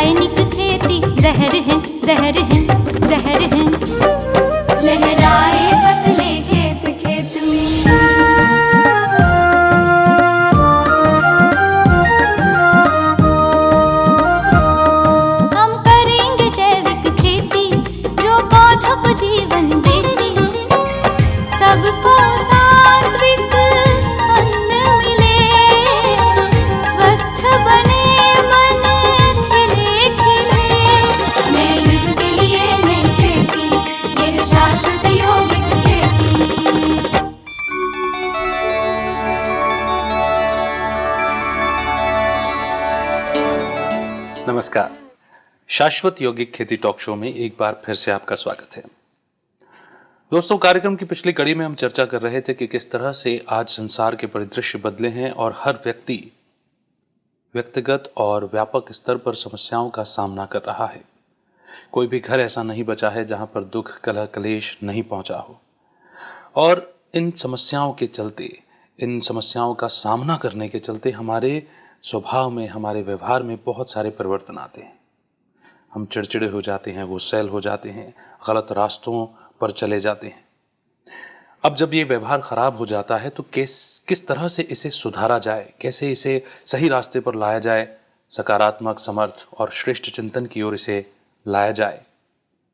रासायनिक खेती जहर है, जहर है, जहर है। लहराए फसलें खेत खेत में। हम करेंगे जैविक खेती जो पौधों को जीवन देती, सबको सात्विक अन्न मिले, स्वस्थ बने मन खिले खिले। नए युग के लिए नई खेती, यह शाश्वत यौगिक खेती। नमस्कार, शाश्वत यौगिक खेती टॉक शो में एक बार फिर से आपका स्वागत है। दोस्तों, कार्यक्रम की पिछली कड़ी में हम चर्चा कर रहे थे कि किस तरह से आज संसार के परिदृश्य बदले हैं और हर व्यक्ति व्यक्तिगत और व्यापक स्तर पर समस्याओं का सामना कर रहा है। कोई भी घर ऐसा नहीं बचा है जहां पर दुख, कलह, कलेश नहीं पहुंचा हो। और इन समस्याओं के चलते, इन समस्याओं का सामना करने के चलते हमारे स्वभाव में, हमारे व्यवहार में बहुत सारे परिवर्तन आते हैं। हम चिड़चिड़े हो जाते हैं, गुस्सैल हो जाते हैं, गलत रास्तों पर चले जाते हैं। अब जब ये व्यवहार खराब हो जाता है तो किस तरह से इसे सुधारा जाए, कैसे इसे सही रास्ते पर लाया जाए, सकारात्मक, समर्थ और श्रेष्ठ चिंतन की ओर इसे लाया जाए,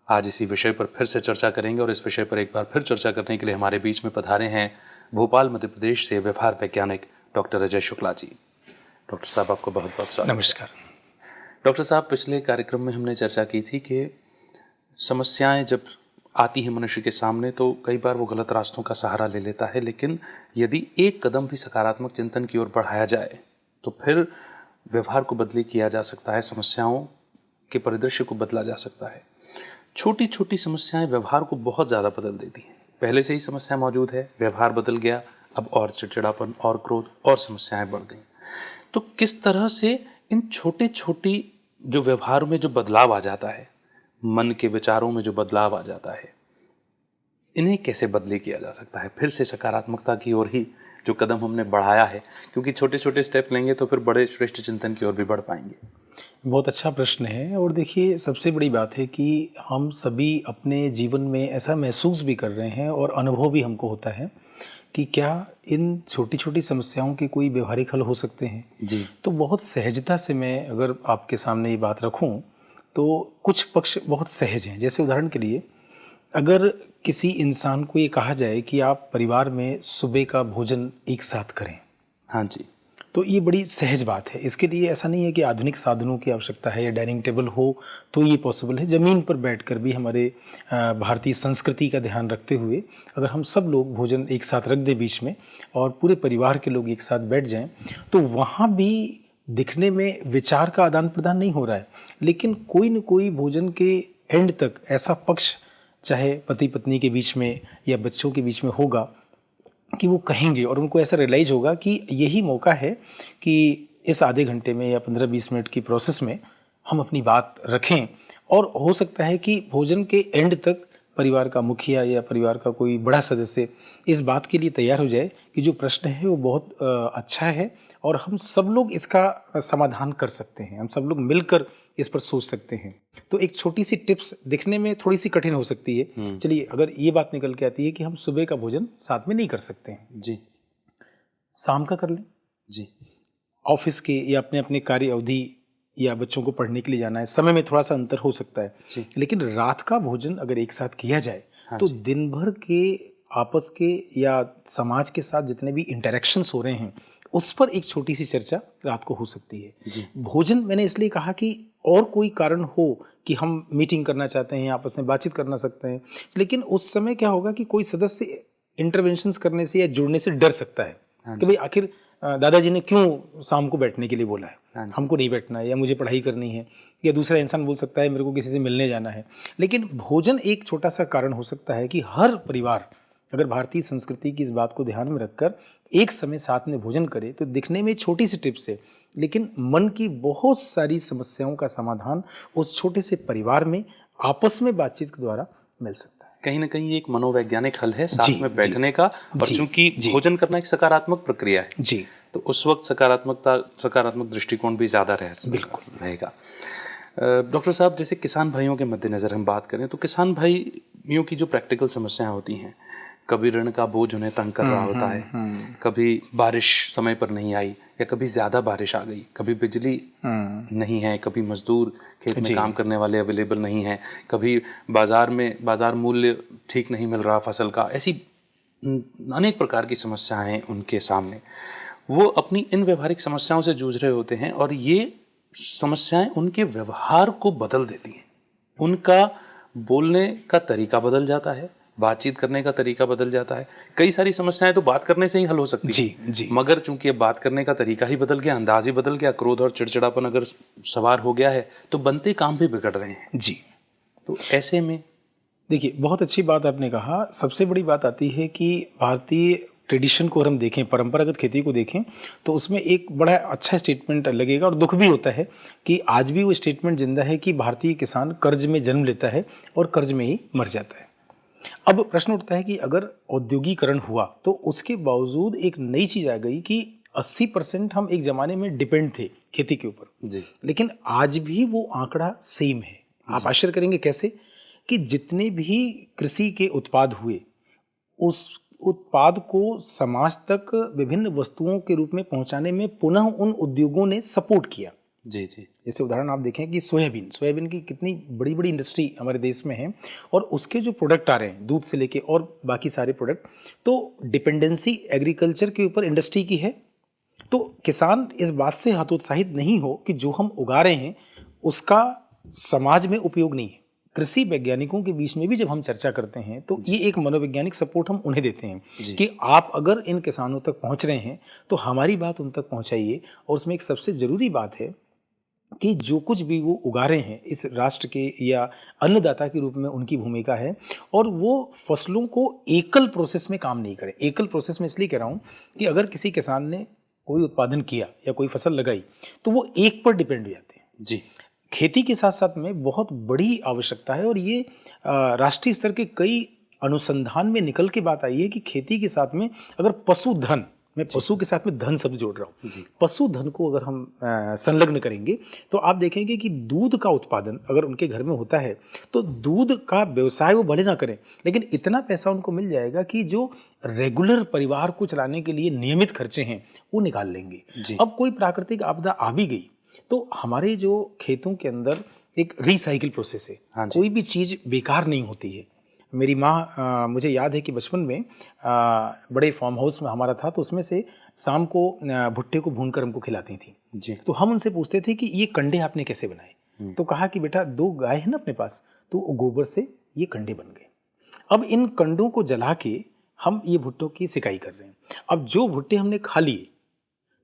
आज इसी विषय पर फिर से चर्चा करेंगे। और इस विषय पर एक बार फिर चर्चा करने के लिए हमारे बीच में पधारे हैं भोपाल, मध्य प्रदेश से व्यवहार वैज्ञानिक डॉक्टर अजय शुक्ला जी। डॉक्टर साहब, आपको बहुत बहुत स्वागत। नमस्कार डॉक्टर साहब, पिछले कार्यक्रम में हमने चर्चा की थी कि समस्याएं जब आती हैं मनुष्य के सामने तो कई बार वो गलत रास्तों का सहारा ले लेता है, लेकिन यदि एक कदम भी सकारात्मक चिंतन की ओर बढ़ाया जाए तो फिर व्यवहार को बदली किया जा सकता है, समस्याओं के परिदृश्य को बदला जा सकता है। छोटी छोटी समस्याएं व्यवहार को बहुत ज़्यादा बदल देती हैं। पहले से ही समस्या मौजूद है, व्यवहार बदल गया, अब और चिड़चिड़ापन और क्रोध और समस्याएं बढ़ गई। तो किस तरह से इन छोटे छोटी जो व्यवहार में जो बदलाव आ जाता है, मन के विचारों में जो बदलाव आ जाता है, इन्हें कैसे बदली किया जा सकता है, फिर से सकारात्मकता की ओर ही जो कदम हमने बढ़ाया है, क्योंकि छोटे छोटे स्टेप लेंगे तो फिर बड़े श्रेष्ठ चिंतन की ओर भी बढ़ पाएंगे। बहुत अच्छा प्रश्न है। और देखिए, सबसे बड़ी बात है कि हम सभी अपने जीवन में ऐसा महसूस भी कर रहे हैं और अनुभव भी हमको होता है कि क्या इन छोटी छोटी समस्याओं के कोई व्यवहारिक हल हो सकते हैं जी। तो बहुत सहजता से मैं अगर आपके सामने ये बात रखूं तो कुछ पक्ष बहुत सहज हैं। जैसे उदाहरण के लिए, अगर किसी इंसान को ये कहा जाए कि आप परिवार में सुबह का भोजन एक साथ करें, हाँ जी, तो ये बड़ी सहज बात है। इसके लिए ऐसा नहीं है कि आधुनिक साधनों की आवश्यकता है या डाइनिंग टेबल हो तो ये पॉसिबल है। ज़मीन पर बैठकर भी हमारे भारतीय संस्कृति का ध्यान रखते हुए अगर हम सब लोग भोजन एक साथ रख दें बीच में और पूरे परिवार के लोग एक साथ बैठ जाएं, तो वहाँ भी दिखने में विचार का आदान प्रदान नहीं हो रहा है, लेकिन कोई न कोई भोजन के एंड तक ऐसा पक्ष, चाहे पति पत्नी के बीच में या बच्चों के बीच में होगा, कि वो कहेंगे और उनको ऐसा रियलाइज होगा कि यही मौका है कि इस आधे घंटे में या 15-20 मिनट की प्रोसेस में हम अपनी बात रखें। और हो सकता है कि भोजन के एंड तक परिवार का मुखिया या परिवार का कोई बड़ा सदस्य इस बात के लिए तैयार हो जाए कि जो प्रश्न है वो बहुत अच्छा है और हम सब लोग इसका समाधान कर सकते हैं, हम सब लोग मिलकर इस पर सोच सकते हैं। तो एक छोटी सी टिप्स दिखने में थोड़ी सी कठिन हो सकती है। चलिए, अगर ये बात निकल के आती है कि हम सुबह का भोजन साथ में नहीं कर सकते हैं जी, शाम का कर लें जी, ऑफिस के या अपने अपने कार्य अवधि या बच्चों को पढ़ने के लिए जाना है, समय में थोड़ा सा अंतर हो सकता है जी। लेकिन रात का भोजन अगर एक साथ किया जाए हाँ तो जी। दिन भर के आपस के या समाज के साथ जितने भी इंटरेक्शंस हो रहे हैं उस पर एक छोटी सी चर्चा रात को हो सकती है। जी। भोजन मैंने इसलिए कहा कि और कोई कारण हो कि हम मीटिंग करना चाहते हैं, आपस में बातचीत करना सकते हैं, लेकिन उस समय क्या होगा कि कोई सदस्य इंटरवेंशंस करने से या जुड़ने से डर सकता है कि भाई आखिर दादाजी ने क्यों शाम को बैठने के लिए बोला है, हमको नहीं बैठना है या मुझे पढ़ाई करनी है, या दूसरा इंसान बोल सकता है मेरे को किसी से मिलने जाना है। लेकिन भोजन एक छोटा सा कारण हो सकता है कि हर परिवार अगर भारतीय संस्कृति की इस बात को ध्यान में रखकर एक समय साथ में भोजन करे तो दिखने में छोटी सी टिप्स है, लेकिन मन की बहुत सारी समस्याओं का समाधान उस छोटे से परिवार में आपस में बातचीत के द्वारा मिल सकता है। कहीं ना कहीं एक मनोवैज्ञानिक हल है साथ में बैठने का, और चूंकि भोजन करना एक सकारात्मक प्रक्रिया है जी, तो उस वक्त सकारात्मक दृष्टिकोण भी ज्यादा रहेगा। डॉक्टर साहब, जैसे किसान भाइयों के मद्देनज़र हम बात करें तो किसान भाइयों की जो प्रैक्टिकल समस्याएं होती हैं, कभी ऋण का बोझ उन्हें तंग कर रहा होता है, कभी बारिश समय पर नहीं आई या कभी ज़्यादा बारिश आ गई, कभी बिजली नहीं है, कभी मजदूर खेत में काम करने वाले अवेलेबल नहीं हैं, कभी बाज़ार मूल्य ठीक नहीं मिल रहा फसल का। ऐसी अनेक प्रकार की समस्याएं हैं उनके सामने। वो अपनी इन व्यवहारिक समस्याओं से जूझ रहे होते हैं और ये समस्याएं उनके व्यवहार को बदल देती हैं। उनका बोलने का तरीका बदल जाता है, बातचीत करने का तरीका बदल जाता है। कई सारी समस्याएं तो बात करने से ही हल हो सकती हैं, जी। मगर चूंकि अब बात करने का तरीका ही बदल गया, अंदाज ही बदल गया, क्रोध और चिड़चिड़ापन अगर सवार हो गया है तो बनते काम भी बिगड़ रहे हैं। जी, तो ऐसे में देखिए, बहुत अच्छी बात आपने कहा। सबसे बड़ी बात आती है कि भारतीय ट्रेडिशन को हम देखें, परंपरागत खेती को देखें, तो उसमें एक बड़ा अच्छा स्टेटमेंट लगेगा और दुख भी होता है कि आज भी वो स्टेटमेंट जिंदा है कि भारतीय किसान कर्ज में जन्म लेता है और कर्ज में ही मर जाता है। अब प्रश्न उठता है कि अगर औद्योगिकरण हुआ तो उसके बावजूद एक नई चीज आ गई कि 80% हम एक जमाने में डिपेंड थे खेती के ऊपर जी, लेकिन आज भी वो आंकड़ा सेम है। आप आश्चर्य करेंगे कैसे कि जितने भी कृषि के उत्पाद हुए, उस उत्पाद को समाज तक विभिन्न वस्तुओं के रूप में पहुंचाने में पुनः उन उद्योगों ने सपोर्ट किया। जी जी, जैसे उदाहरण आप देखें कि सोयाबीन की कितनी बड़ी बड़ी इंडस्ट्री हमारे देश में है और उसके जो प्रोडक्ट आ रहे हैं, दूध से लेके और बाकी सारे प्रोडक्ट, तो डिपेंडेंसी एग्रीकल्चर के ऊपर इंडस्ट्री की है। तो किसान इस बात से हतोत्साहित नहीं हो कि जो हम उगा रहे हैं उसका समाज में उपयोग नहीं है। कृषि वैज्ञानिकों के बीच में भी जब हम चर्चा करते हैं तो ये एक मनोवैज्ञानिक सपोर्ट हम उन्हें देते हैं कि आप अगर इन किसानों तक पहुंच रहे हैं तो हमारी बात उन तक पहुंचाइए। और उसमें एक सबसे ज़रूरी बात है कि जो कुछ भी वो उगा रहे हैं इस राष्ट्र के या अन्नदाता के रूप में उनकी भूमिका है, और वो फसलों को एकल प्रोसेस में काम नहीं करें। एकल प्रोसेस में इसलिए कह रहा हूँ कि अगर किसी किसान ने कोई उत्पादन किया या कोई फसल लगाई तो वो एक पर डिपेंड हो जाते हैं। जी, खेती के साथ साथ में बहुत बड़ी आवश्यकता है और ये राष्ट्रीय स्तर के कई अनुसंधान में निकल के बात आई है कि खेती के साथ में अगर पशुधन, मैं पशु के साथ में धन शब्द जोड़ रहा हूँ, पशुधन को अगर हम संलग्न करेंगे तो आप देखेंगे कि दूध का उत्पादन अगर उनके घर में होता है तो दूध का व्यवसाय वो भले ना करें लेकिन इतना पैसा उनको मिल जाएगा कि जो रेगुलर परिवार को चलाने के लिए नियमित खर्चे हैं वो निकाल लेंगे। अब कोई प्राकृतिक आपदा आ भी गई तो हमारे जो खेतों के अंदर एक रिसाइकिल प्रोसेस है, कोई भी चीज़ बेकार नहीं होती है। मेरी माँ, मुझे याद है कि बचपन में बड़े फार्म हाउस में हमारा था तो उसमें से शाम को भुट्टे को भूनकर हमको खिलाती थी जी। तो हम उनसे पूछते थे कि ये कंडे आपने कैसे बनाए, तो कहा कि बेटा 2 गाय है ना अपने पास, तो गोबर से ये कंडे बन गए। अब इन कंडों को जला के हम ये भुट्टों की सिकाई कर रहे हैं। अब जो भुट्टे हमने खा लिए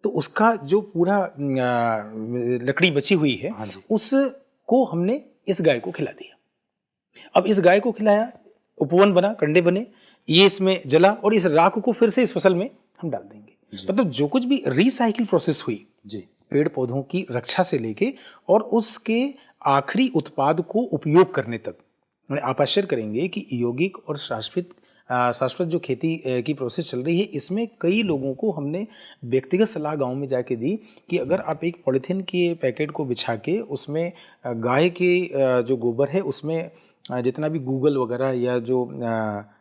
तो उसका जो पूरा लकड़ी बची हुई है उसको हमने इस गाय को खिला दिया। अब इस गाय को खिलाया, उपवन बना, कंडे बने, ये इसमें जला और इस राख को फिर से इस फसल में हम डाल देंगे। मतलब जो कुछ भी रिसाइकिल प्रोसेस हुई जी, पेड़ पौधों की रक्षा से लेके और उसके आखिरी उत्पाद को उपयोग करने तक, आप आश्चर्य करेंगे कि यौगिक और शाश्वत जो खेती की प्रोसेस चल रही है इसमें कई लोगों को हमने व्यक्तिगत सलाह गांव में जाके दी कि अगर आप एक पॉलीथीन के पैकेट को बिछा के उसमें गाय के जो गोबर है उसमें जितना भी गूगल वगैरह या जो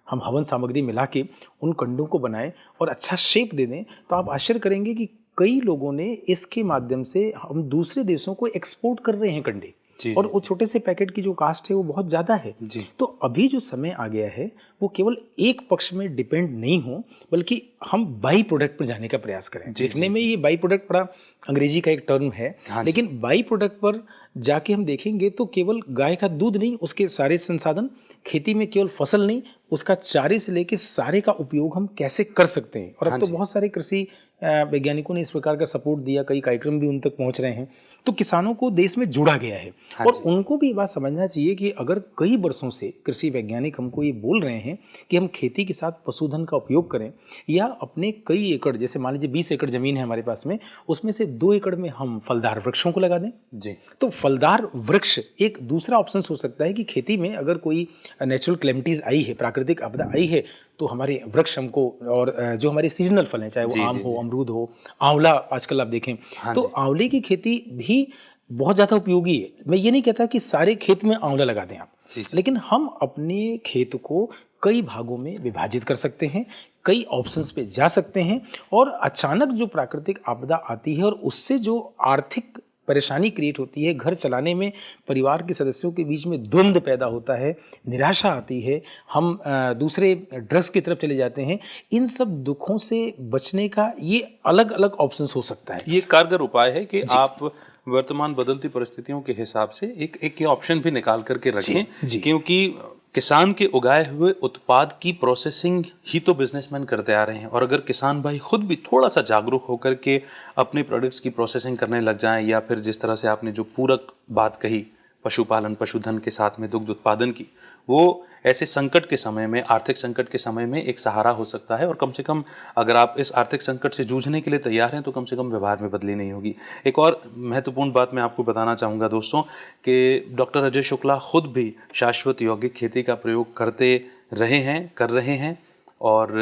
हम हवन सामग्री मिला के उन कंडों को बनाएं और अच्छा शेप दे दें तो आप आश्चर्य करेंगे कि कई लोगों ने इसके माध्यम से हम दूसरे देशों को एक्सपोर्ट कर रहे हैं कंडे। और वो छोटे से पैकेट की जो कास्ट है वो बहुत ज़्यादा है। तो अभी जो समय आ गया है वो केवल एक पक्ष में डिपेंड नहीं हो बल्कि हम बाई प्रोडक्ट पर जाने का प्रयास करें। देखने में ये बाई प्रोडक्ट बड़ा अंग्रेजी का एक टर्म है, लेकिन बाई प्रोडक्ट पर जाके हम देखेंगे तो केवल गाय का दूध नहीं, उसके सारे संसाधन, खेती में केवल फसल नहीं, उसका चारे से लेके सारे का उपयोग हम कैसे कर सकते हैं। और अब तो बहुत सारे कृषि वैज्ञानिकों ने इस प्रकार का सपोर्ट दिया, कई कार्यक्रम भी उन तक पहुंच रहे हैं। तो किसानों को देश में जोड़ा गया है और उनको भी बात समझना चाहिए कि अगर कई वर्षों से कृषि वैज्ञानिक हमको ये बोल रहे हैं कि हम खेती के साथ पशुधन का उपयोग करें या अपने कई एकड़, जैसे मान लीजिए 20 एकड़ जमीन है हमारे पास में, उसमें से 2 एकड़ में हम फलदार वृक्षों को लगा दें जी। तो फलदार वृक्ष एक दूसरा ऑप्शन हो सकता है कि खेती में अगर कोई नेचुरल क्लेमिटीज आई है, प्राकृतिक आपदा आई है, तो हमारे वृक्ष हमको, और जो हमारे सीजनल फल हैं, चाहे वो आम हो, अमरूद हो, आंवला आजकल आप देखें तो आंवले की खेती भी बहुत ज़्यादा उपयोगी है। मैं ये नहीं कहता कि सारे खेत में आंवला लगा दें आप, जी, जी। लेकिन हम अपने खेत को कई भागों में विभाजित कर सकते हैं, कई ऑप्शंस पे जा सकते हैं, और अचानक जो प्राकृतिक आपदा आती है और उससे जो आर्थिक परेशानी क्रिएट होती है, घर चलाने में परिवार के सदस्यों के बीच में द्वंद्व पैदा होता है, निराशा आती है, हम दूसरे ड्रग्स की तरफ चले जाते हैं, इन सब दुखों से बचने का ये अलग अलग ऑप्शंस हो सकता है। ये कारगर उपाय है कि आप वर्तमान बदलती परिस्थितियों के हिसाब से एक ये ऑप्शन भी निकाल करके रखें, जी। क्योंकि किसान के उगाए हुए उत्पाद की प्रोसेसिंग ही तो बिजनेसमैन करते आ रहे हैं। और अगर किसान भाई खुद भी थोड़ा सा जागरूक होकर के अपने प्रोडक्ट्स की प्रोसेसिंग करने लग जाएं, या फिर जिस तरह से आपने जो पूरक बात कही पशुपालन पशुधन के साथ में दुग्ध उत्पादन की, वो ऐसे संकट के समय में, आर्थिक संकट के समय में एक सहारा हो सकता है। और कम से कम अगर आप इस आर्थिक संकट से जूझने के लिए तैयार हैं तो कम से कम व्यवहार में बदली नहीं होगी। एक और महत्वपूर्ण बात मैं आपको बताना चाहूँगा दोस्तों कि डॉक्टर अजय शुक्ला खुद भी शाश्वत यौगिक खेती का प्रयोग करते रहे हैं, कर रहे हैं, और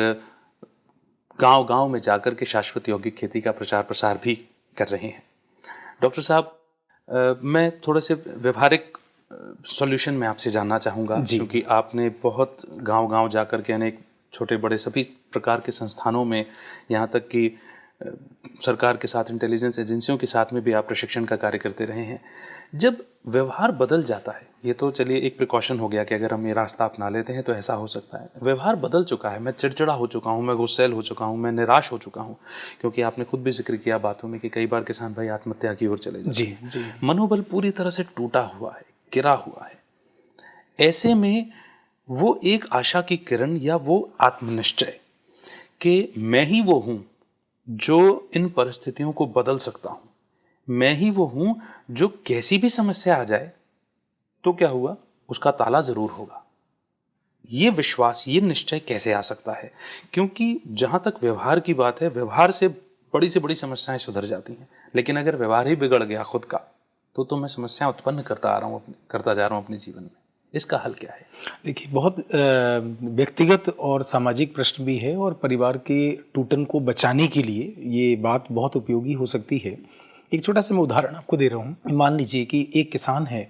गांव-गांव में जाकर के शाश्वत यौगिक खेती का प्रचार प्रसार भी कर रहे हैं। डॉक्टर साहब, मैं थोड़े से व्यवहारिक सॉल्यूशन में आपसे जानना चाहूँगा, क्योंकि आपने बहुत गांव-गांव जाकर के अनेक छोटे बड़े सभी प्रकार के संस्थानों में, यहाँ तक कि सरकार के साथ, इंटेलिजेंस एजेंसियों के साथ में भी आप प्रशिक्षण का कार्य करते रहे हैं। जब व्यवहार बदल जाता है, ये तो चलिए एक प्रिकॉशन हो गया कि अगर हम ये रास्ता अपना लेते हैं तो ऐसा हो सकता है। व्यवहार बदल चुका है, मैं चिड़चिड़ा हो चुका हूँ, मैं गुस्सैल हो चुका हूँ, मैं निराश हो चुका हूँ, क्योंकि आपने खुद भी जिक्र किया बातों में कि कई बार किसान भाई आत्महत्या की ओर चले जाते हैं। जी। मनोबल पूरी तरह से टूटा हुआ है, गिरा हुआ है। ऐसे में वो एक आशा की किरण या वो आत्मनिश्चय कि मैं ही वो हूँ जो इन परिस्थितियों को बदल सकता हूँ, मैं ही वो हूँ जो कैसी भी समस्या आ जाए तो क्या हुआ, उसका ताला जरूर होगा। ये विश्वास, ये निश्चय कैसे आ सकता है? क्योंकि जहाँ तक व्यवहार की बात है, व्यवहार से बड़ी से बड़ी समस्याएं सुधर जाती हैं, लेकिन अगर व्यवहार ही बिगड़ गया खुद का तो मैं समस्या उत्पन्न करता जा रहा हूँ अपने जीवन में। इसका हल क्या है? देखिए, बहुत व्यक्तिगत और सामाजिक प्रश्न भी है, और परिवार के टूटन को बचाने के लिए ये बात बहुत उपयोगी हो सकती है। एक छोटा सा मैं उदाहरण आपको दे रहा हूँ। मान लीजिए कि एक किसान है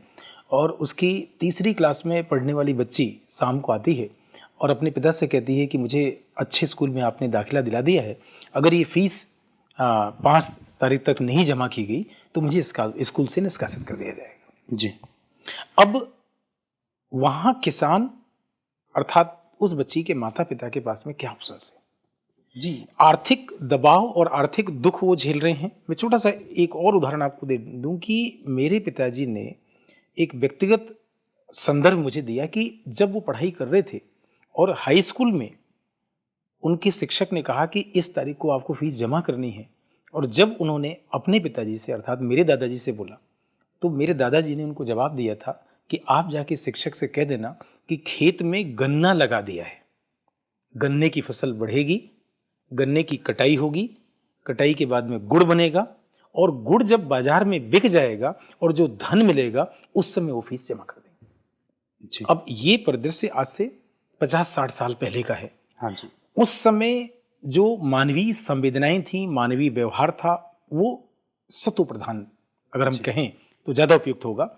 और उसकी तीसरी क्लास में पढ़ने वाली बच्ची शाम को आती है और अपने पिता से कहती है कि मुझे अच्छे स्कूल में आपने दाखिला दिला दिया है, अगर ये फीस 5 तारीख तक नहीं जमा की गई तो मुझे इसका स्कूल से निष्कासित कर दिया जाएगा। जी। अब वहाँ किसान अर्थात उस बच्ची के माता पिता के पास में क्या ऑप्शन है? जी। आर्थिक दबाव और आर्थिक दुख वो झेल रहे हैं। मैं छोटा सा एक और उदाहरण आपको दे दूं कि मेरे पिताजी ने एक व्यक्तिगत संदर्भ मुझे दिया कि जब वो पढ़ाई कर रहे थे और हाई स्कूल में उनके शिक्षक ने कहा कि इस तारीख को आपको फीस जमा करनी है, और जब उन्होंने अपने पिताजी से अर्थात मेरे दादाजी से बोला तो मेरे दादाजी ने उनको जवाब दिया था कि आप जाके शिक्षक से कह देना कि खेत में गन्ना लगा दिया है, गन्ने की फसल बढ़ेगी, गन्ने की कटाई होगी, कटाई के बाद में गुड़ बनेगा, और गुड़ जब बाजार में बिक जाएगा और जो धन मिलेगा उस समय वो फीस जमा कर देंगे। जी। अब ये परिदृश्य आज से 50-60 साल पहले का है। हाँ जी। उस समय जो मानवीय संवेदनाएं थी, मानवीय व्यवहार था, वो सतो प्रधान अगर हम कहें तो ज्यादा उपयुक्त होगा।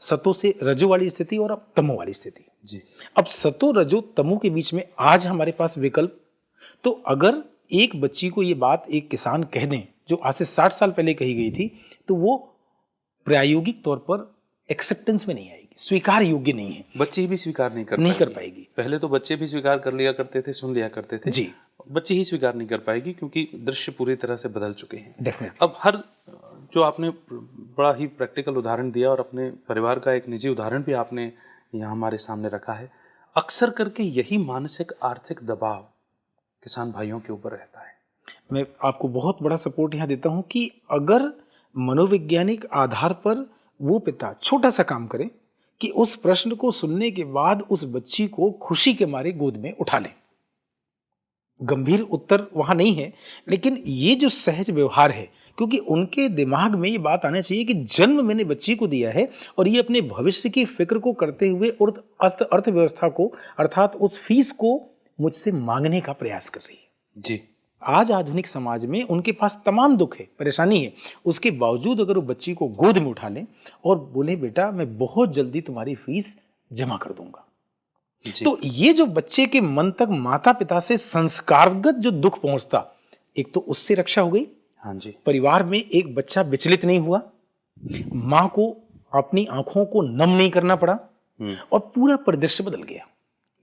सतो से रजो वाली स्थिति और अब तमो वाली स्थिति। जी। अब सतो रजो तमो के बीच में आज हमारे पास विकल्प, तो अगर एक बच्ची को ये बात एक किसान कह दें जो आज से 60 साल पहले कही गई थी, तो वो प्रायोगिक तौर पर एक्सेप्टेंस में नहीं आएगी, स्वीकार योग्य नहीं है। बच्चे ही भी स्वीकार नहीं कर पाएगी। पहले तो बच्चे भी स्वीकार कर लिया करते थे, सुन लिया करते थे। जी। बच्चे ही स्वीकार नहीं कर पाएगी क्योंकि दृश्य पूरी तरह से बदल चुके हैं। डेफिनेटली। अब हर जो आपने बड़ा ही प्रैक्टिकल उदाहरण दिया और अपने परिवार का एक निजी उदाहरण भी आपने यहाँ हमारे सामने रखा है, अक्सर करके यही मानसिक आर्थिक दबाव किसान भाइयों के ऊपर रहता है। मैं आपको बहुत बड़ा सपोर्ट यहाँ देता हूँ कि अगर मनोवैज्ञानिक आधार पर वो पिता छोटा सा काम करें कि उस प्रश्न को सुनने के बाद उस बच्ची को खुशी के मारे गोद में उठा लें। गंभीर उत्तर वहां नहीं है, लेकिन ये जो सहज व्यवहार है, क्योंकि उनके दिमाग में ये बात आना चाहिए कि जन्म मैंने बच्ची को दिया है और ये अपने भविष्य की फिक्र को करते हुए अर्थव्यवस्था को अर्थात उस फीस को मुझसे मांगने का प्रयास कर रही है। जी। आज आधुनिक समाज में उनके पास तमाम दुख है, परेशानी है, उसके बावजूद अगर वो बच्ची को गोद में उठा लें और बोले बेटा मैं बहुत जल्दी तुम्हारी फीस जमा कर दूंगा, तो ये जो बच्चे के मन तक माता पिता से संस्कारगत जो दुख पहुंचता, एक तो उससे रक्षा हो गई। हाँ जी। परिवार में एक बच्चा विचलित नहीं हुआ, माँ को अपनी आंखों को नम नहीं करना पड़ा और पूरा परिदृश्य बदल गया।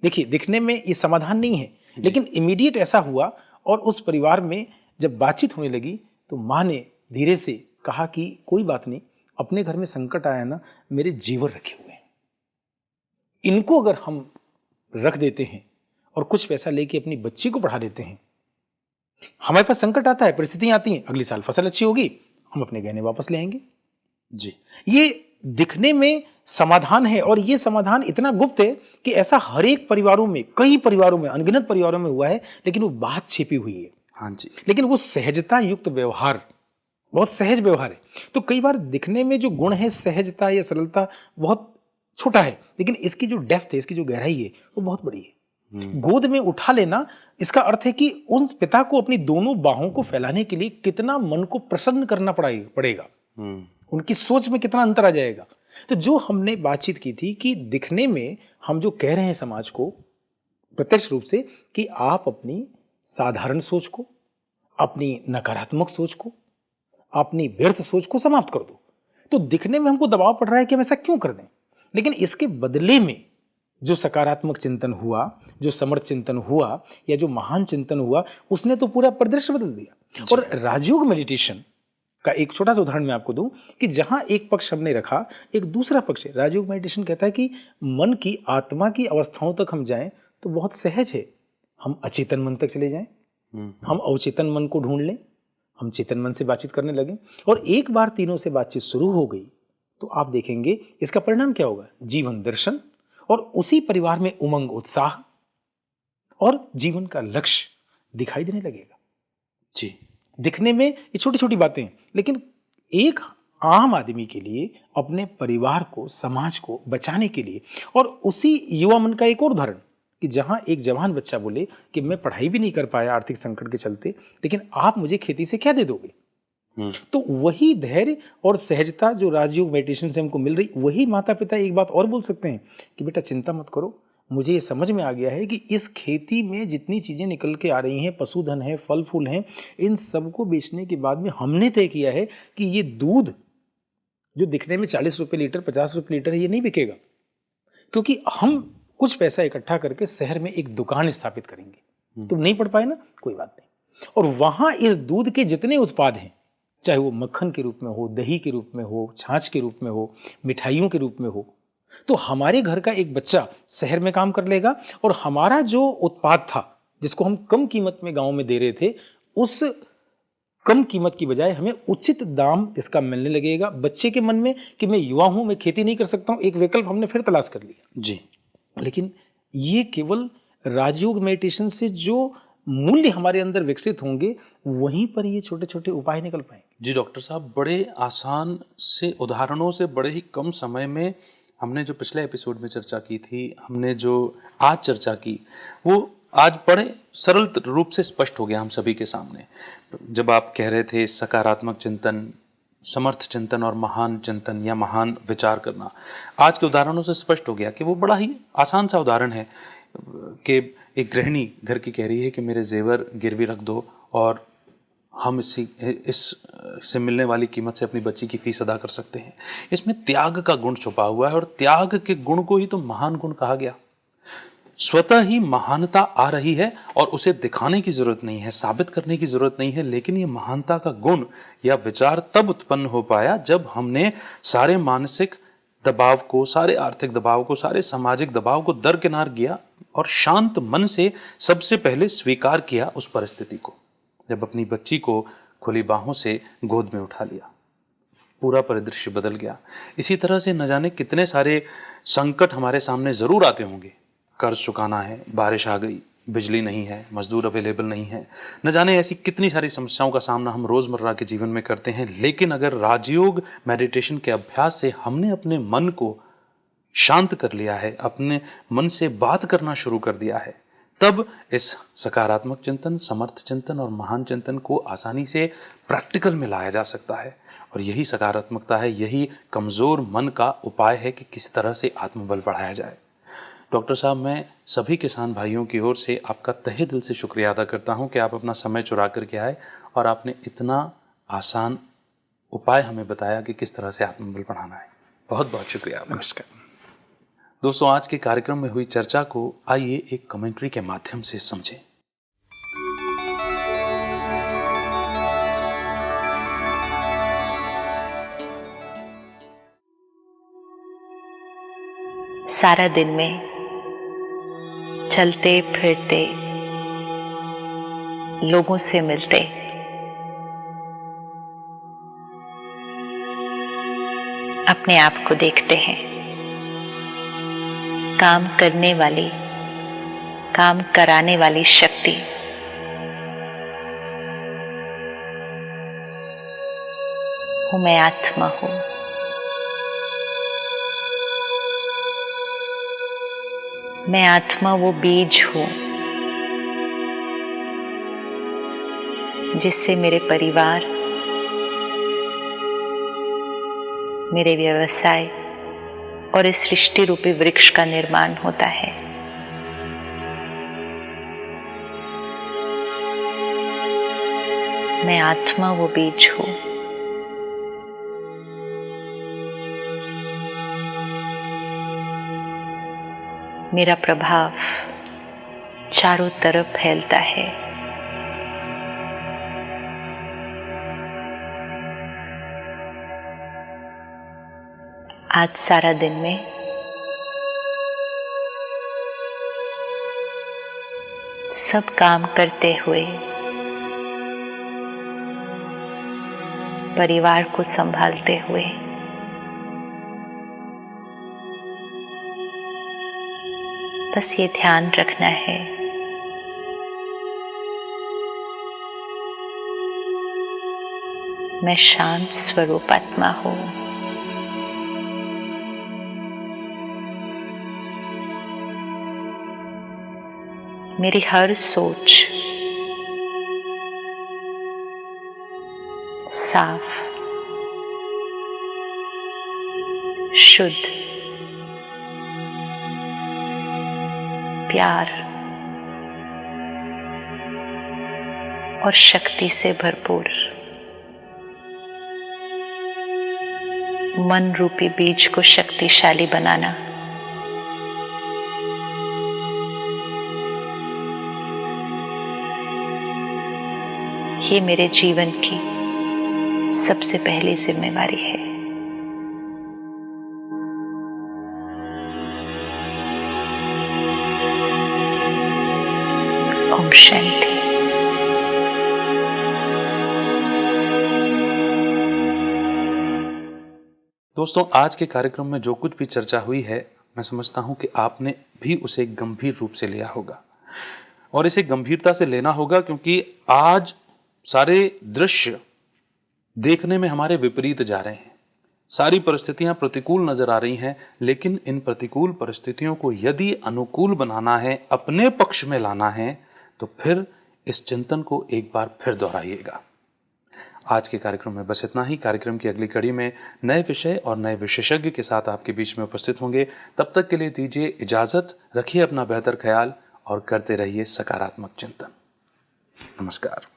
देखिए, दिखने में ये समाधान नहीं है, लेकिन इमीडिएट ऐसा हुआ और उस परिवार में जब बातचीत होने लगी तो माँ ने धीरे से कहा कि कोई बात नहीं, अपने घर में संकट आया ना, मेरे जेवर रखे हुए हैं, इनको अगर हम रख देते हैं और कुछ पैसा लेके अपनी बच्ची को पढ़ा देते हैं, हमारे पास संकट आता है, परिस्थितियां आती हैं, अगली साल फसल अच्छी होगी, हम अपने गहने वापस ले आएंगे। जी, ये दिखने में समाधान है और ये समाधान इतना गुप्त है कि ऐसा हर एक परिवारों में, कई परिवारों में, अनगिनत परिवारों में हुआ है, लेकिन वो बात छिपी हुई है। हाँ जी। लेकिन वो सहजता युक्त व्यवहार, बहुत सहज व्यवहार है। तो कई बार दिखने में जो गुण है, सहजता या सरलता, बहुत छोटा है, लेकिन इसकी जो डेप्थ है, इसकी जो गहराई है, वो बहुत बड़ी है। गोद में उठा लेना, इसका अर्थ है कि उन पिता को अपनी दोनों बाहों को फैलाने के लिए कितना मन को प्रसन्न करना पड़ेगा, उनकी सोच में कितना अंतर आ जाएगा। तो जो हमने बातचीत की थी कि दिखने में हम जो कह रहे हैं समाज को प्रत्यक्ष रूप से कि आप अपनी साधारण सोच को, अपनी नकारात्मक सोच को, अपनी व्यर्थ सोच को समाप्त कर दो, तो दिखने में हमको दबाव पड़ रहा है कि हम ऐसा क्यों कर दें, लेकिन इसके बदले में जो सकारात्मक चिंतन हुआ, जो समर्थ चिंतन हुआ या जो महान चिंतन हुआ, उसने तो पूरा परिदृश्य बदल दिया। और राजयोग मेडिटेशन का एक छोटा सा उदाहरण मैं आपको दूं कि जहां एक पक्ष हमने रखा, एक दूसरा पक्ष है। राजयोग मेडिटेशन कहता है कि मन की, आत्मा की अवस्थाओं तक हम जाएं तो बहुत सहज है, हम अचेतन मन तक चले जाएं, हम अवचेतन मन को ढूंढ लें, हम चेतन मन से बातचीत करने लगे, और एक बार तीनों से बातचीत शुरू हो गई तो आप देखेंगे इसका परिणाम क्या होगा, जीवन दर्शन, और उसी परिवार में उमंग, उत्साह और जीवन का लक्ष्य दिखाई देने लगेगा। जी, दिखने में ये छोटी छोटी बातें हैं, लेकिन एक आम आदमी के लिए अपने परिवार को, समाज को बचाने के लिए, और उसी युवा मन का एक और उदाहरण कि जहां एक जवान बच्चा बोले कि मैं पढ़ाई भी नहीं कर पाया आर्थिक संकट के चलते, लेकिन आप मुझे खेती से क्या दे दोगे, तो वही धैर्य और सहजता जो राजयोग मेडिटेशन से हमको मिल रही, वही माता पिता एक बात और बोल सकते हैं कि बेटा चिंता मत करो, मुझे ये समझ में आ गया है कि इस खेती में जितनी चीज़ें निकल के आ रही हैं, पशुधन है, फल फूल हैं, इन सबको बेचने के बाद में हमने तय किया है कि ये दूध जो दिखने में 40 रुपये लीटर, 50 रुपये लीटर है, ये नहीं बिकेगा, क्योंकि हम कुछ पैसा इकट्ठा करके शहर में एक दुकान स्थापित करेंगे। तुम नहीं पढ़ पाए ना, कोई बात नहीं, और वहाँ इस दूध के जितने उत्पाद हैं, चाहे वो मक्खन के रूप में हो, दही के रूप में हो, छाछ के रूप में हो, मिठाइयों के रूप में हो, तो हमारे घर का एक बच्चा शहर में काम कर लेगा और हमारा जो उत्पाद था, जिसको हम कम कीमत में गांव में दे रहे थे, उस कम कीमत की बजाय हमें उचित दाम इसका मिलने लगेगा। बच्चे के मन में कि मैं युवा हूं, मैं खेती नहीं कर सकता हूं, एक विकल्प हमने फिर तलाश कर लिया। जी, लेकिन ये केवल राजयोग मेडिटेशन से जो मूल्य हमारे अंदर विकसित होंगे, वहीं पर ये छोटे छोटे उपाय निकल पाएंगे। जी डॉक्टर साहब, बड़े आसान से उदाहरणों से बड़े ही कम समय में हमने जो पिछले एपिसोड में चर्चा की थी, हमने जो आज चर्चा की, वो आज बड़े सरल रूप से स्पष्ट हो गया हम सभी के सामने। जब आप कह रहे थे सकारात्मक चिंतन, समर्थ चिंतन और महान चिंतन या महान विचार करना, आज के उदाहरणों से स्पष्ट हो गया कि वो बड़ा ही आसान सा उदाहरण है कि एक गृहिणी घर की कह रही है कि मेरे जेवर गिरवी रख दो और हम इससे मिलने वाली कीमत से अपनी बच्ची की फीस अदा कर सकते हैं। इसमें त्याग का गुण छुपा हुआ है और त्याग के गुण को ही तो महान गुण कहा गया। स्वतः ही महानता आ रही है और उसे दिखाने की जरूरत नहीं है, साबित करने की जरूरत नहीं है, लेकिन ये महानता का गुण या विचार तब उत्पन्न हो पाया जब हमने सारे मानसिक दबाव को, सारे आर्थिक दबाव को, सारे सामाजिक दबाव को दरकिनार किया और शांत मन से सबसे पहले स्वीकार किया उस परिस्थिति को। जब अपनी बच्ची को खुली बाहों से गोद में उठा लिया, पूरा परिदृश्य बदल गया। इसी तरह से न जाने कितने सारे संकट हमारे सामने जरूर आते होंगे। कर्ज चुकाना है, बारिश आ गई, बिजली नहीं है, मजदूर अवेलेबल नहीं है, न जाने ऐसी कितनी सारी समस्याओं का सामना हम रोजमर्रा के जीवन में करते हैं। लेकिन अगर राजयोग मेडिटेशन के अभ्यास से हमने अपने मन को शांत कर लिया है, अपने मन से बात करना शुरू कर दिया है, तब इस सकारात्मक चिंतन, समर्थ चिंतन और महान चिंतन को आसानी से प्रैक्टिकल में लाया जा सकता है। और यही सकारात्मकता है, यही कमज़ोर मन का उपाय है कि किस तरह से आत्मबल बढ़ाया जाए। डॉक्टर साहब, मैं सभी किसान भाइयों की ओर से आपका तहे दिल से शुक्रिया अदा करता हूं कि आप अपना समय चुरा करके आए और आपने इतना आसान उपाय हमें बताया कि किस तरह से आत्मबल बढ़ाना है। बहुत बहुत शुक्रिया आपका। नमस्कार दोस्तों, आज के कार्यक्रम में हुई चर्चा को आइए एक कमेंट्री के माध्यम से समझें। सारा दिन में चलते फिरते, लोगों से मिलते, अपने आप को देखते हैं। काम करने वाली, काम कराने वाली शक्ति वो मैं आत्मा हूं। मैं आत्मा वो बीज हूं जिससे मेरे परिवार, मेरे व्यवसाय और इस सृष्टि रूपी वृक्ष का निर्माण होता है। मैं आत्मा वो बीज हूं। मेरा प्रभाव चारों तरफ फैलता है। आज सारा दिन में सब काम करते हुए, परिवार को संभालते हुए, बस ये ध्यान रखना है मैं शांत स्वरूप आत्मा हूं। मेरी हर सोच साफ, शुद्ध, प्यार और शक्ति से भरपूर मन रूपी बीज को शक्तिशाली बनाना, ये मेरे जीवन की सबसे पहली जिम्मेवारी है। ओम शांति। दोस्तों, आज के कार्यक्रम में जो कुछ भी चर्चा हुई है, मैं समझता हूं कि आपने भी उसे गंभीर रूप से लिया होगा और इसे गंभीरता से लेना होगा, क्योंकि आज सारे दृश्य देखने में हमारे विपरीत जा रहे हैं। सारी परिस्थितियां प्रतिकूल नजर आ रही हैं, लेकिन इन प्रतिकूल परिस्थितियों को यदि अनुकूल बनाना है, अपने पक्ष में लाना है, तो फिर इस चिंतन को एक बार फिर दोहराइएगा। आज के कार्यक्रम में बस इतना ही। कार्यक्रम की अगली कड़ी में नए विषय और नए विशेषज्ञ के साथ आपके बीच में उपस्थित होंगे। तब तक के लिए दीजिए इजाजत, रखिए अपना बेहतर ख्याल और करते रहिए सकारात्मक चिंतन। नमस्कार।